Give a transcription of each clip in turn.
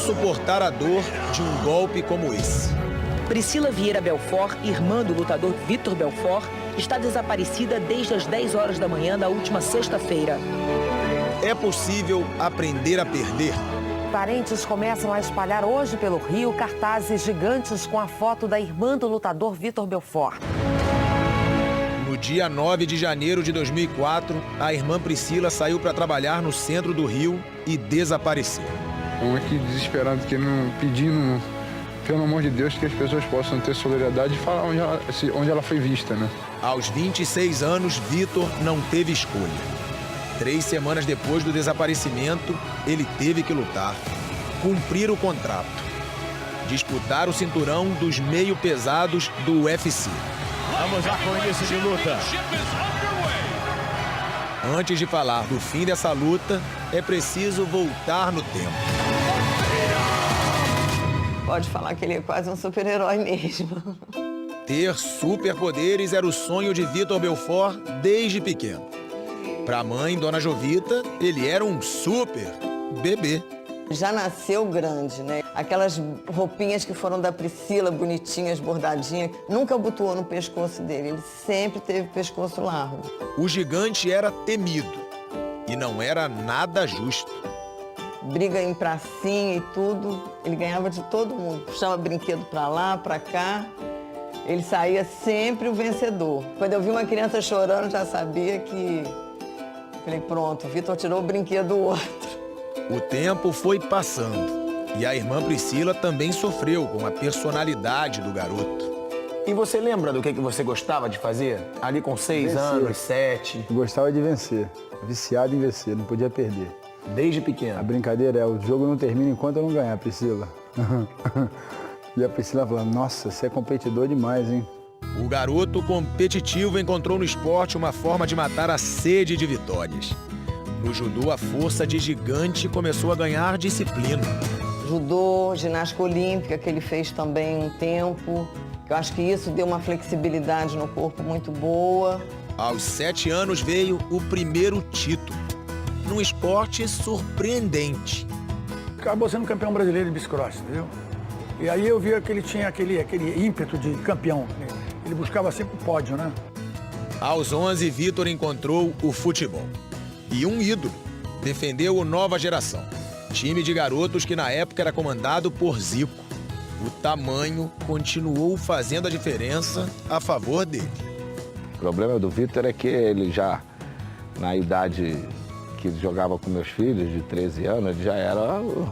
suportar a dor de um golpe como esse. Priscila Vieira Belfort, irmã do lutador Vitor Belfort, está desaparecida desde as 10 horas da manhã da última sexta-feira. É possível aprender a perder? Parentes começam a espalhar hoje pelo Rio cartazes gigantes com a foto da irmã do lutador Vitor Belfort. No dia 9 de janeiro de 2004, a irmã Priscila saiu para trabalhar no centro do Rio e desapareceu. Estamos aqui desesperados, pedindo, pelo amor de Deus, que as pessoas possam ter solidariedade e falar onde ela foi vista, né? Aos 26 anos, Vitor não teve escolha. 3 semanas depois do desaparecimento, ele teve que lutar, cumprir o contrato, disputar o cinturão dos meio pesados do UFC. Vamos lá com o início de luta. Antes de falar do fim dessa luta, é preciso voltar no tempo. Pode falar que ele é quase um super-herói mesmo. Ter superpoderes era o sonho de Vitor Belfort desde pequeno. Para a mãe, Dona Jovita, ele era um super bebê. Já nasceu grande, né? Aquelas roupinhas que foram da Priscila, bonitinhas, bordadinhas, nunca abotoou no pescoço dele. Ele sempre teve pescoço largo. O gigante era temido e não era nada justo. Briga em pracinha e tudo, ele ganhava de todo mundo. Puxava brinquedo pra lá, pra cá. Ele saía sempre o vencedor. Quando eu vi uma criança chorando, já sabia que... Falei, pronto, o Vitor tirou o brinquedo do outro. O tempo foi passando e a irmã Priscila também sofreu com a personalidade do garoto. E você lembra do que você gostava de fazer? Ali com 6 anos, 7? Eu gostava de vencer, viciado em vencer, não podia perder. Desde pequeno? A brincadeira é, o jogo não termina enquanto eu não ganhar, Priscila. E a Priscila falou, nossa, você é competidor demais, hein? O garoto competitivo encontrou no esporte uma forma de matar a sede de vitórias. No judô, a força de gigante começou a ganhar disciplina. Judô, ginástica olímpica, que ele fez também um tempo. Eu acho que isso deu uma flexibilidade no corpo muito boa. Aos 7 anos veio o primeiro título, num esporte surpreendente. Acabou sendo campeão brasileiro de bicicross, entendeu? E aí eu via que ele tinha aquele ímpeto de campeão. Ele buscava sempre o pódio, né? Aos 11, Vitor encontrou o futebol. E um ídolo, defendeu o Nova Geração, time de garotos que na época era comandado por Zico. O tamanho continuou fazendo a diferença a favor dele. O problema do Vitor é que ele já, na idade que jogava com meus filhos, de 13 anos, ele já era o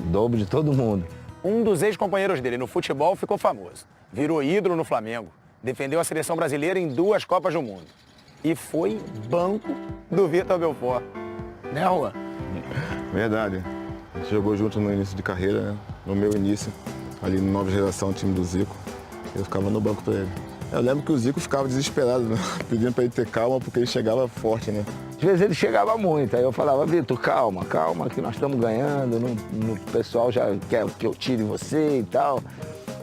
dobro de todo mundo. Um dos ex-companheiros dele no futebol ficou famoso. Virou ídolo no Flamengo. Defendeu a seleção brasileira em 2 Copas do Mundo. E foi banco do Vitor Belfort. Né, Juan? Verdade. A gente jogou junto no início de carreira, né? No meu início, ali no Nova Geração, time do Zico. Eu ficava no banco pra ele. Eu lembro que o Zico ficava desesperado, né? Pedindo pra ele ter calma, porque ele chegava forte, né? Às vezes ele chegava muito, aí eu falava, Vitor, calma, que nós estamos ganhando, o pessoal já quer que eu tire você e tal.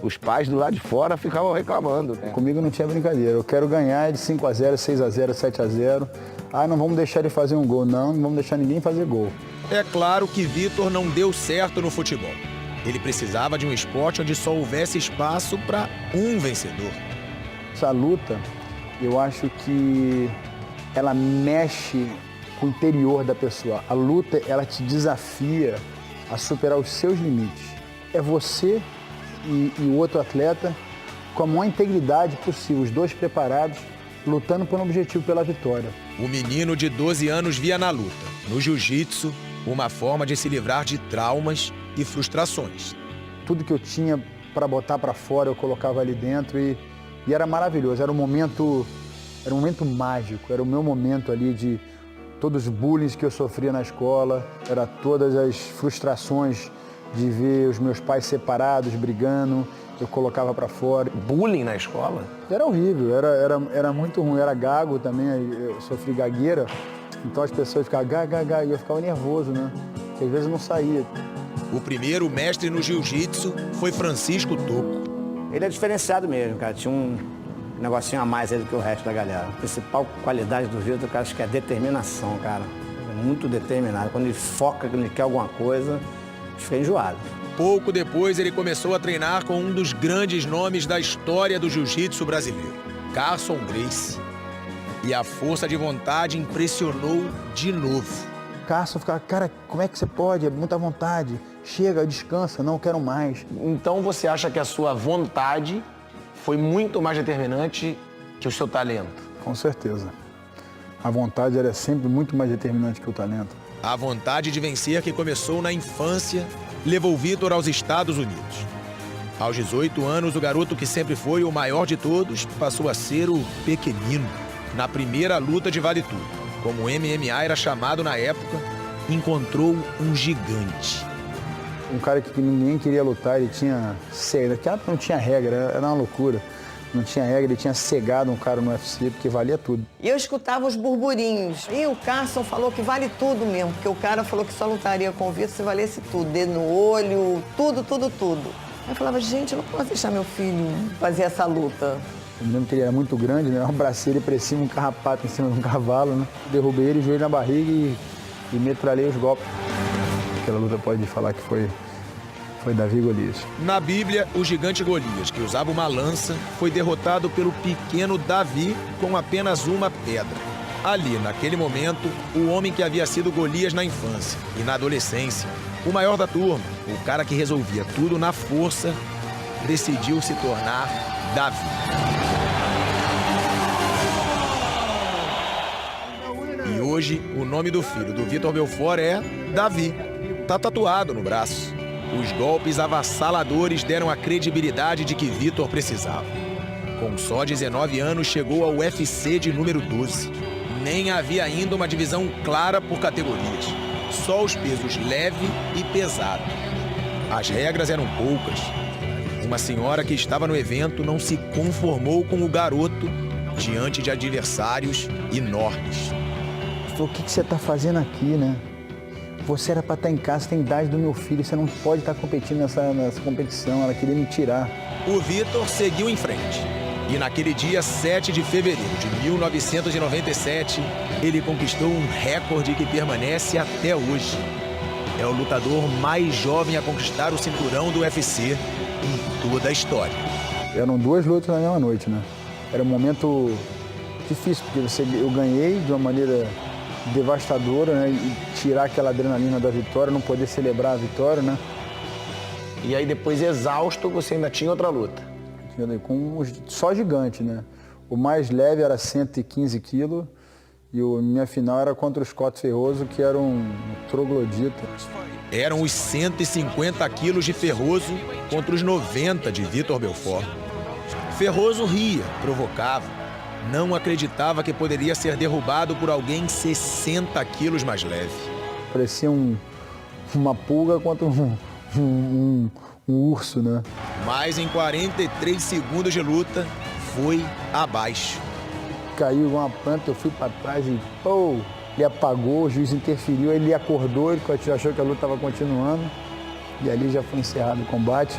Os pais do lado de fora ficavam reclamando, né? Comigo não tinha brincadeira, eu quero ganhar de 5-0, 6-0, 7-0. Ah, não vamos deixar ele fazer um gol, não vamos deixar ninguém fazer gol. É claro que Vitor não deu certo no futebol. Ele precisava de um esporte onde só houvesse espaço para um vencedor. Essa luta, eu acho que ela mexe com o interior da pessoa. A luta, ela te desafia a superar os seus limites. É você e o outro atleta com a maior integridade possível, os dois preparados, lutando por um objetivo, pela vitória. O menino de 12 anos via na luta, no jiu-jitsu, uma forma de se livrar de traumas e frustrações. Tudo que eu tinha para botar para fora, eu colocava ali dentro e era maravilhoso. Era um momento mágico, era o meu momento ali de todos os bullying que eu sofria na escola, era todas as frustrações de ver os meus pais separados, brigando, eu colocava pra fora. Bullying na escola? Era horrível, era muito ruim, eu era gago também, eu sofri gagueira, então as pessoas ficavam gá, e eu ficava nervoso, né? Porque às vezes eu não saía. O primeiro mestre no jiu-jitsu foi Francisco Toco. Ele é diferenciado mesmo, cara, tinha um negocinho a mais aí do que o resto da galera. A principal qualidade do Vitor, cara, acho que é a determinação, cara. É muito determinado. Quando ele foca, quando ele quer alguma coisa, fiquei enjoado. Pouco depois, ele começou a treinar com um dos grandes nomes da história do jiu-jitsu brasileiro, Carlson Gracie. E a força de vontade impressionou de novo. Carlson ficava, cara, como é que você pode? É muita vontade. Chega, descansa, não quero mais. Então você acha que a sua vontade foi muito mais determinante que o seu talento? Com certeza. A vontade era sempre muito mais determinante que o talento. A vontade de vencer que começou na infância levou Vitor aos Estados Unidos. Aos 18 anos, o garoto que sempre foi o maior de todos passou a ser o pequenino. Na primeira luta de Vale Tudo, como o MMA era chamado na época, encontrou um gigante. Um cara que ninguém queria lutar, ele tinha cegado, que não tinha regra, era uma loucura. Não tinha regra, ele tinha cegado um cara no UFC, porque valia tudo. E eu escutava os burburinhos. E o Carlson falou que vale tudo mesmo, porque o cara falou que só lutaria com o Vitor se valesse tudo. Dedo no olho, tudo, tudo, tudo. Aí eu falava, gente, eu não posso deixar meu filho fazer essa luta. Eu me lembro que ele era muito grande, né? Eu abracei ele pra cima, um carrapato em cima de um cavalo, né? Derrubei ele, joelho na barriga e metralhei os golpes. Aquela luta pode falar que foi Davi e Golias. Na Bíblia, o gigante Golias, que usava uma lança, foi derrotado pelo pequeno Davi com apenas uma pedra. Ali, naquele momento, o homem que havia sido Golias na infância e na adolescência, o maior da turma, o cara que resolvia tudo na força, decidiu se tornar Davi. E hoje, o nome do filho do Vitor Belfort é Davi. Tá tatuado no braço. Os golpes avassaladores deram a credibilidade de que Vitor precisava. Com só 19 anos, chegou ao UFC de número 12. Nem havia ainda uma divisão clara por categorias. Só os pesos leve e pesado. As regras eram poucas. Uma senhora que estava no evento não se conformou com o garoto diante de adversários enormes. Falou, o que você está fazendo aqui, né? Você era para estar em casa, você tem a idade do meu filho, você não pode estar competindo nessa competição, ela queria me tirar. O Vitor seguiu em frente. E naquele dia 7 de fevereiro de 1997, ele conquistou um recorde que permanece até hoje. É o lutador mais jovem a conquistar o cinturão do UFC em toda a história. Eram 2 lutas na mesma noite, né? Era um momento difícil, porque eu ganhei de uma maneira devastadora, né? E tirar aquela adrenalina da vitória, não poder celebrar a vitória, né? E aí depois, exausto, você ainda tinha outra luta? Só gigante, né? O mais leve era 115 quilos e minha final era contra o Scott Ferroso, que era um troglodita. Eram os 150 quilos de Ferroso contra os 90 de Vitor Belfort. Ferroso ria, provocava. Não acreditava que poderia ser derrubado por alguém 60 quilos mais leve. Parecia uma pulga contra um urso, né? Mas em 43 segundos de luta, foi abaixo. Caiu uma planta, eu fui para trás e pô, ele apagou, o juiz interferiu, ele acordou, ele achou que a luta estava continuando. E ali já foi encerrado o combate.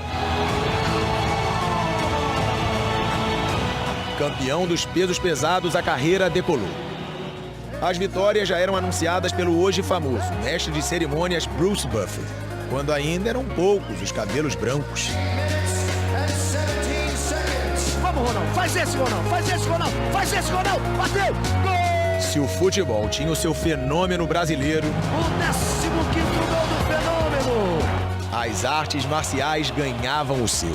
Campeão dos pesos pesados, a carreira decolou. As vitórias já eram anunciadas pelo hoje famoso mestre de cerimônias Bruce Buffer, quando ainda eram poucos os cabelos brancos. Vamos, Ronaldo, faz esse, Ronaldo, faz esse, Ronaldo, faz esse, Ronaldo, bateu, gol! Se o futebol tinha o seu fenômeno brasileiro, O 15º gol do fenômeno! As artes marciais ganhavam o seu.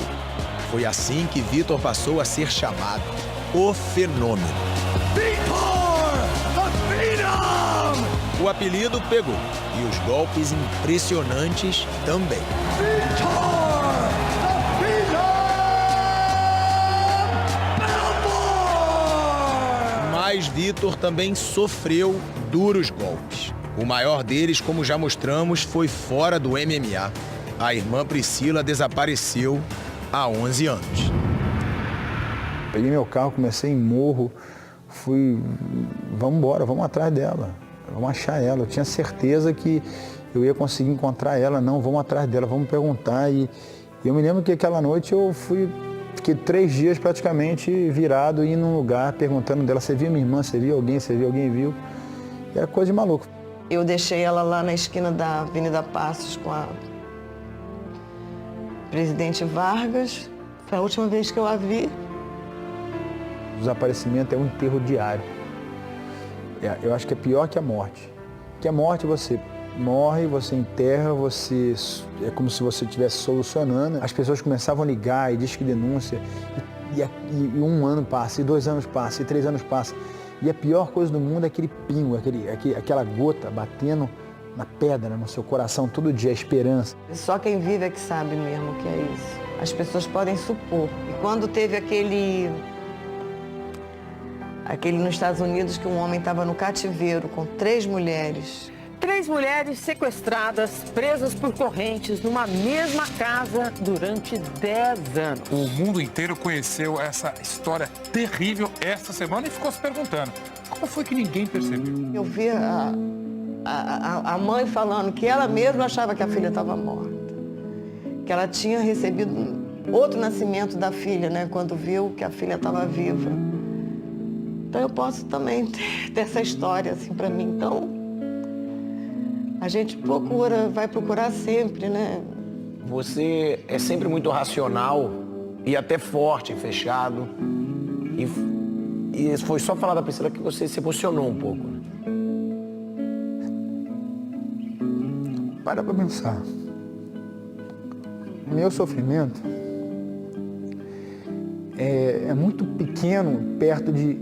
Foi assim que Vitor passou a ser chamado o Fenômeno. Vitor, the Phenom! O apelido pegou e os golpes impressionantes também. Vitor, the Phenom! Mas Vitor também sofreu duros golpes. O maior deles, como já mostramos, foi fora do MMA. A irmã Priscila desapareceu há 11 anos. Peguei meu carro, comecei em morro, vamos embora, vamos atrás dela, vamos achar ela. Eu tinha certeza que eu ia conseguir encontrar ela, não, vamos atrás dela, vamos perguntar. E eu me lembro que aquela noite eu fiquei 3 dias praticamente virado, indo num lugar, perguntando dela, você viu minha irmã, você viu alguém viu? E era coisa de maluco. Eu deixei ela lá na esquina da Avenida Passos com Presidente Vargas, foi a última vez que eu a vi. O desaparecimento é um enterro diário. Eu acho que é pior que a morte. Que a morte você morre, você enterra, é como se você estivesse solucionando. As pessoas começavam a ligar e diz que denúncia. E 1 ano passa, e 2 anos passa, e 3 anos passa. E a pior coisa do mundo é aquele pingo, aquela gota batendo na pedra, no seu coração todo dia, a esperança. Só quem vive é que sabe mesmo o que é isso. As pessoas podem supor. E quando teve aquele nos Estados Unidos que um homem estava no cativeiro com 3 mulheres. 3 mulheres sequestradas, presas por correntes numa mesma casa durante 10 anos. O mundo inteiro conheceu essa história terrível esta semana e ficou se perguntando, como foi que ninguém percebeu? Eu vi a mãe falando que ela mesma achava que a filha estava morta. Que ela tinha recebido outro nascimento da filha, né? Quando viu que a filha estava viva. Então eu posso também ter essa história assim para mim. Então a gente vai procurar sempre, né? Você é sempre muito racional e até forte, fechado. E foi só falar da Priscila que você se emocionou um pouco. Né? Para pensar. Meu sofrimento é muito pequeno perto de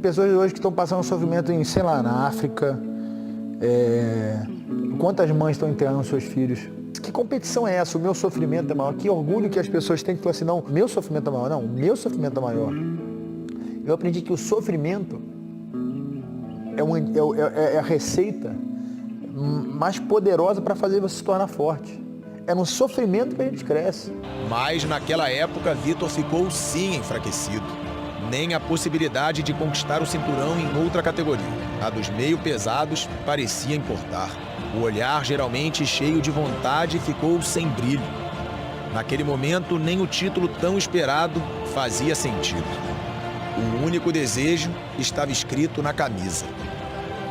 pessoas hoje que estão passando sofrimento em, sei lá, na África. Quantas mães estão enterrando seus filhos? Que competição é essa? O meu sofrimento é maior. Que orgulho que as pessoas têm que falar assim, não, meu sofrimento é maior. Não, o meu sofrimento é maior. Eu aprendi que o sofrimento é a receita mais poderosa para fazer você se tornar forte. É no sofrimento que a gente cresce. Mas naquela época, Vitor ficou sim enfraquecido. Nem a possibilidade de conquistar o cinturão em outra categoria, a dos meio pesados, parecia importar. O olhar, geralmente cheio de vontade, ficou sem brilho. Naquele momento, nem o título tão esperado fazia sentido. O único desejo estava escrito na camisa.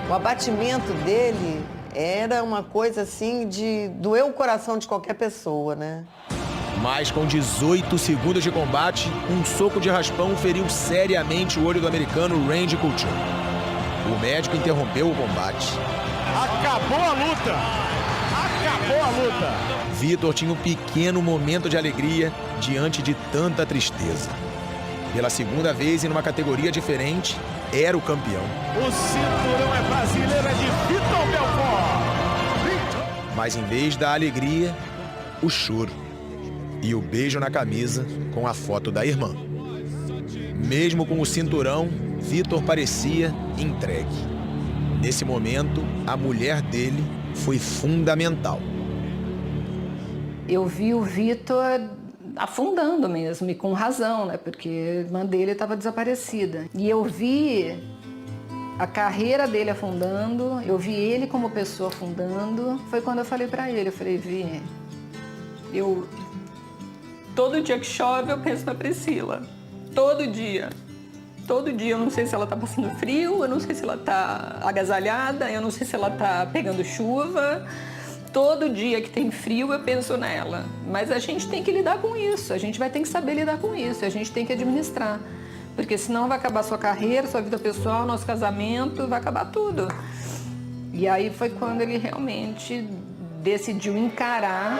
O abatimento dele era uma coisa assim de doer o coração de qualquer pessoa, né? Mas com 18 segundos de combate, um soco de raspão feriu seriamente o olho do americano Randy Couture. O médico interrompeu o combate. Acabou a luta! Acabou a luta! Vitor tinha um pequeno momento de alegria diante de tanta tristeza. Pela segunda vez em uma categoria diferente, era o campeão. O cinturão é brasileiro, é de Vitor Belfort! Mas em vez da alegria, o choro. E o beijo na camisa com a foto da irmã. Mesmo com o cinturão, Vitor parecia entregue. Nesse momento, a mulher dele foi fundamental. Eu vi o Vitor afundando mesmo, e com razão, né? Porque a irmã dele estava desaparecida. E eu vi a carreira dele afundando, eu vi ele como pessoa afundando. Foi quando eu falei para ele, eu falei, Vi, todo dia que chove eu penso na Priscila. Todo dia. Todo dia, eu não sei se ela tá passando frio, eu não sei se ela tá agasalhada, eu não sei se ela tá pegando chuva. Todo dia que tem frio eu penso nela. Mas a gente tem que lidar com isso, a gente vai ter que saber lidar com isso, a gente tem que administrar. Porque senão vai acabar sua carreira, sua vida pessoal, nosso casamento, vai acabar tudo. E aí foi quando ele realmente decidiu encarar.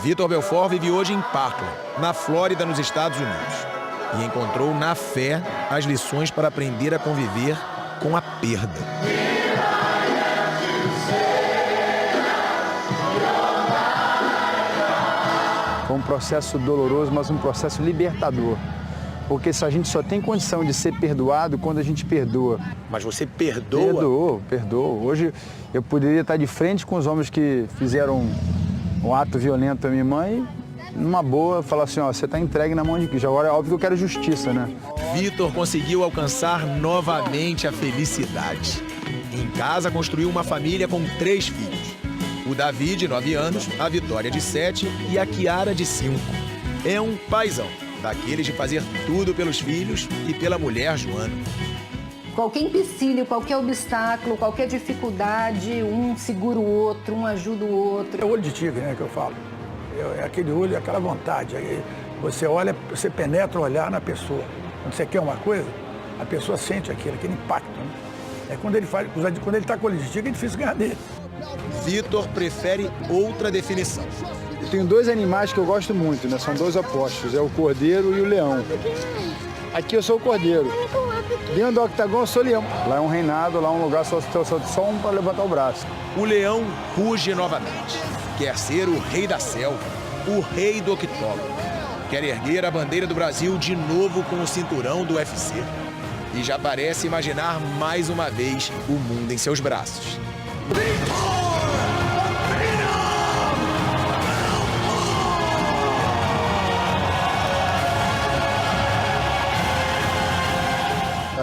Vitor Belfort vive hoje em Parkland, na Flórida, nos Estados Unidos. E encontrou na fé as lições para aprender a conviver com a perda. Foi um processo doloroso, mas um processo libertador. Porque a gente só tem condição de ser perdoado quando a gente perdoa. Mas você perdoa? Perdoou. Hoje eu poderia estar de frente com os homens que fizeram um ato violento à minha mãe, numa boa, falar assim, ó, você está entregue na mão de Cristo. Agora é óbvio que eu quero justiça, né? Vitor conseguiu alcançar novamente a felicidade. Em casa construiu uma família com 3 filhos. O Davi, de 9 anos, a Vitória, de 7 e a Kiara, de 5. É um paizão, daqueles de fazer tudo pelos filhos e pela mulher Joana. Qualquer empecilho, qualquer obstáculo, qualquer dificuldade, um segura o outro, um ajuda o outro. É o olho de tigre, né, que eu falo. É aquele olho, aquela vontade. Aí você olha, você penetra o olhar na pessoa. Quando você quer uma coisa, a pessoa sente aquele impacto, né? É quando ele está com o olho de tigre, é difícil ganhar dele. Vitor prefere outra definição. Eu tenho dois animais que eu gosto muito, né? São dois opostos, é o cordeiro e o leão. Aqui eu sou o cordeiro. Dentro do octagon eu sou o leão. Lá é um reinado, lá é um lugar só um para levantar o braço. O leão ruge novamente. Quer ser o rei da selva, o rei do octógono. Quer erguer a bandeira do Brasil de novo com o cinturão do UFC. E já parece imaginar mais uma vez o mundo em seus braços.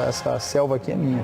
Essa selva aqui é minha.